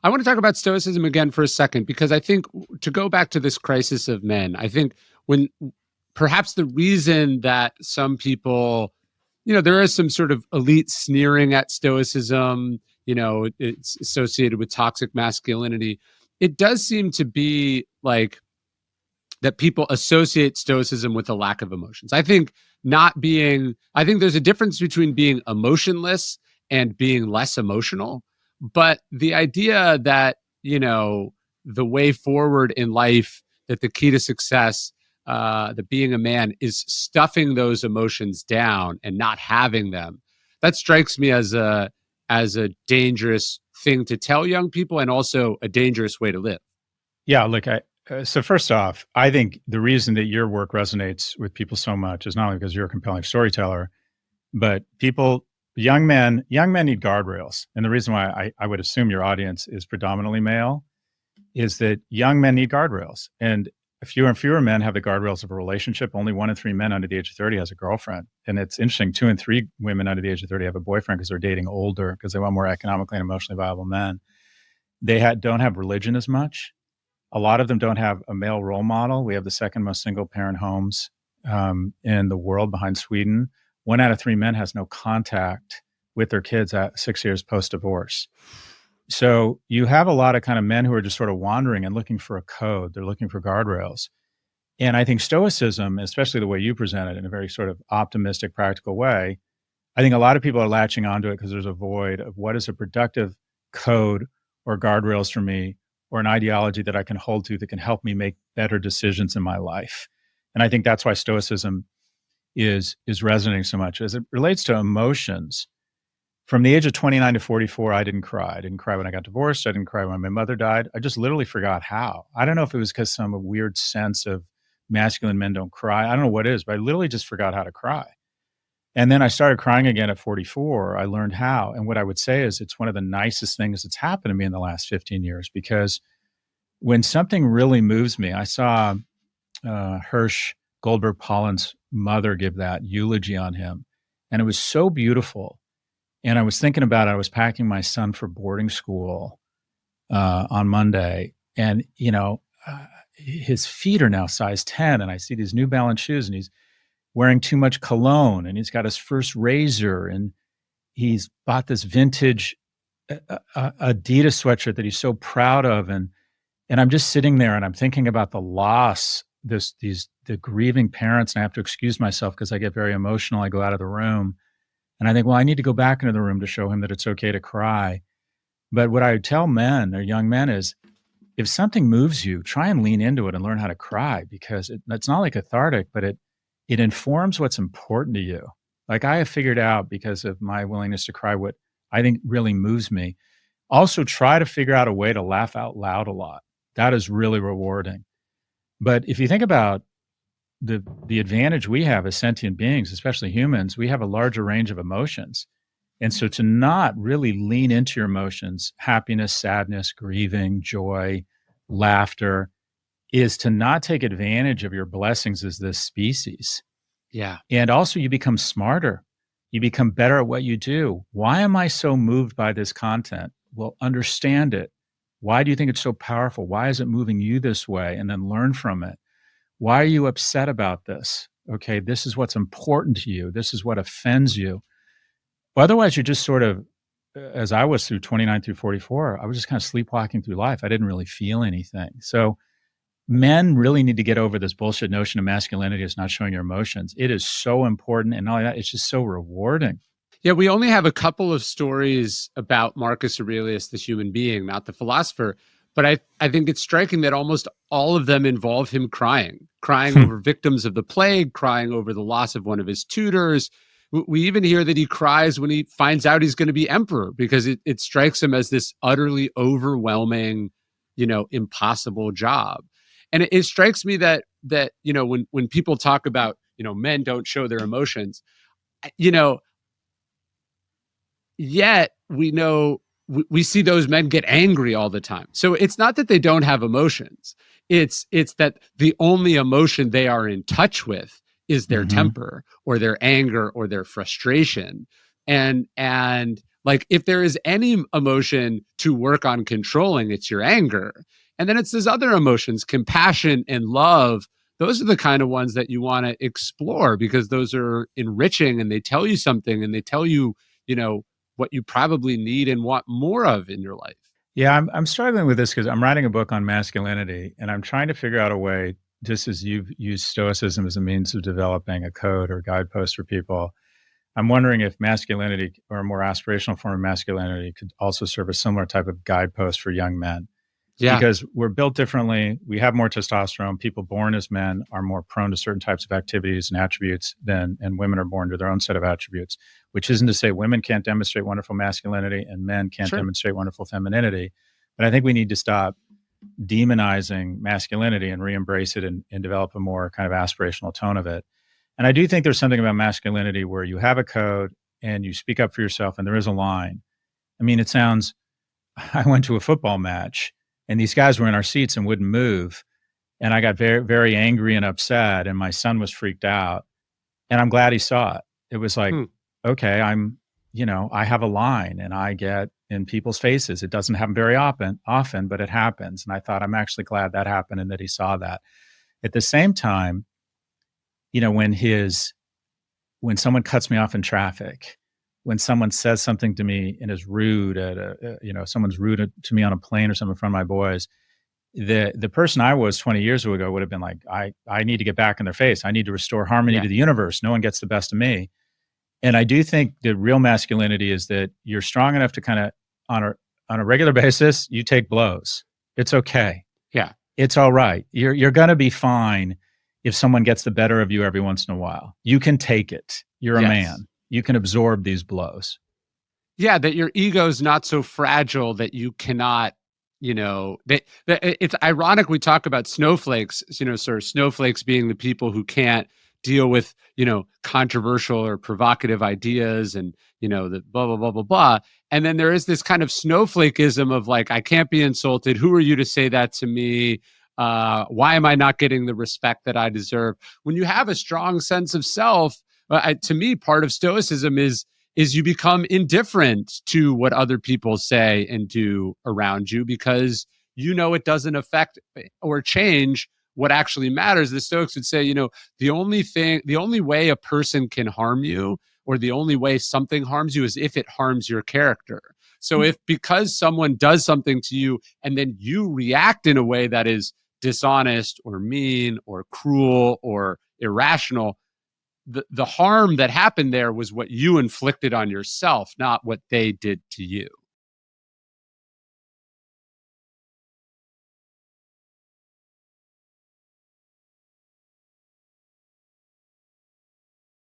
I want to talk about Stoicism again for a second, because I think to go back to this crisis of men, I think when perhaps the reason that some people, there is some sort of elite sneering at Stoicism, it's associated with toxic masculinity. It does seem to be like that people associate Stoicism with a lack of emotions. I think there's a difference between being emotionless and being less emotional. But the idea that, the way forward in life, that the key to success, that being a man is stuffing those emotions down and not having them, that strikes me as a dangerous thing to tell young people, and also a dangerous way to live. Yeah, look, so first off, I think the reason that your work resonates with people so much is not only because you're a compelling storyteller, but young men need guardrails. And the reason why I would assume your audience is predominantly male is that young men need guardrails. And fewer and fewer men have the guardrails of a relationship. Only 1 in 3 men under the age of 30 has a girlfriend. And it's interesting, 2 in 3 women under the age of 30 have a boyfriend because they're dating older, because they want more economically and emotionally viable men. They don't have religion as much. A lot of them don't have a male role model. We have the second most single parent homes in the world, behind Sweden. 1 out of 3 men has no contact with their kids at 6 years post-divorce. So you have a lot of kind of men who are just sort of wandering and looking for a code. They're looking for guardrails. And I think Stoicism, especially the way you present it in a very sort of optimistic, practical way, I think a lot of people are latching onto it because there's a void of what is a productive code or guardrails for me, or an ideology that I can hold to that can help me make better decisions in my life. And I think that's why Stoicism is resonating so much. As it relates to emotions, from the age of 29 to 44, I didn't cry. I didn't cry when I got divorced. I didn't cry when my mother died. I just literally forgot how. I don't know if it was because some weird sense of masculine men don't cry. I don't know what it is, but I literally just forgot how to cry. And then I started crying again at 44. I learned how. And what I would say is it's one of the nicest things that's happened to me in the last 15 years, because when something really moves me, I saw Hirsch Goldberg Pollen's mother give that eulogy on him, and it was so beautiful. And I was thinking about it. I was packing my son for boarding school on Monday, and his feet are now size 10, and I see these New Balance shoes, and he's wearing too much cologne, and he's got his first razor, and he's bought this vintage Adidas sweatshirt that he's so proud of, and I'm just sitting there and I'm thinking about the loss, the grieving parents, and I have to excuse myself because I get very emotional. I go out of the room and I think, well, I need to go back into the room to show him that it's okay to cry. But what I tell men or young men is, if something moves you, try and lean into it and learn how to cry, because it's not like cathartic, but it informs what's important to you. Like I have figured out, because of my willingness to cry, what I think really moves me. Also try to figure out a way to laugh out loud a lot. That is really rewarding. But if you think about the advantage we have as sentient beings, especially humans, we have a larger range of emotions. And so to not really lean into your emotions, happiness, sadness, grieving, joy, laughter, is to not take advantage of your blessings as this species. Yeah. And also you become smarter. You become better at what you do. Why am I so moved by this content? Well, understand it. Why do you think it's so powerful? Why is it moving you this way? And then learn from it. Why are you upset about this? Okay, this is what's important to you. This is what offends you. Otherwise, you're just sort of, as I was through 29 through 44, I was just kind of sleepwalking through life. I didn't really feel anything. So men really need to get over this bullshit notion of masculinity as not showing your emotions. It is so important. And not only that, it's just so rewarding. Yeah, we only have a couple of stories about Marcus Aurelius, the human being, not the philosopher. But I think it's striking that almost all of them involve him crying over victims of the plague, crying over the loss of one of his tutors. We even hear that he cries when he finds out he's going to be emperor, because it strikes him as this utterly overwhelming, impossible job. And it strikes me that when people talk about, men don't show their emotions, yet we see those men get angry all the time. So it's not that they don't have emotions. It's that the only emotion they are in touch with is their temper or their anger or their frustration. And Like if there is any emotion to work on controlling, it's your anger. And then it's these other emotions, compassion and love. Those are the kind of ones that you want to explore because those are enriching and they tell you something and they tell you, you know, what you probably need and want more of in your life. Yeah, I'm struggling with this because I'm writing a book on masculinity, and I'm trying to figure out a way, just as you've used Stoicism as a means of developing a code or guidepost for people. I'm wondering if masculinity or a more aspirational form of masculinity could also serve a similar type of guidepost for young men. Yeah, Because we're built differently. We have more testosterone. People born as men are more prone to certain types of activities and attributes and women are born to their own set of attributes, which isn't to say women can't demonstrate wonderful masculinity and men can't sure. demonstrate wonderful femininity. But I think we need to stop demonizing masculinity and re-embrace it and develop a more kind of aspirational tone of it. And I do think there's something about masculinity where you have a code and you speak up for yourself and there is a line. I mean, it sounds, I went to a football match and these guys were in our seats and wouldn't move. And I got very, very angry and upset. And my son was freaked out. And I'm glad he saw it. It was like, Hmm. okay, I have a line and I get in people's faces. It doesn't happen very often, but it happens. And I thought, I'm actually glad that happened and that he saw that. At the same time, when someone cuts me off in traffic, when someone says something to me and is rude someone's rude to me on a plane or something in front of my boys, the person I was 20 years ago would have been like, I need to get back in their face. I need to restore harmony Yeah. to the universe. No one gets the best of me. And I do think the real masculinity is that you're strong enough to kind of on a regular basis, you take blows. It's okay. Yeah. It's all right. You're going to be fine if someone gets the better of you every once in a while. You can take it. You're a Yes. man. You can absorb these blows. Yeah, that your ego's not so fragile that you cannot, that it's ironic we talk about snowflakes, sort of snowflakes being the people who can't deal with, controversial or provocative ideas and, the blah, blah, blah, blah, blah. And then there is this kind of snowflakeism of like, I can't be insulted. Who are you to say that to me? Why am I not getting the respect that I deserve? When you have a strong sense of self, to me, part of Stoicism is you become indifferent to what other people say and do around you because it doesn't affect or change what actually matters. The Stoics would say, the only way a person can harm you or the only way something harms you is if it harms your character. So if because someone does something to you and then you react in a way that is dishonest or mean or cruel or irrational, the harm that happened there was what you inflicted on yourself, not what they did to you.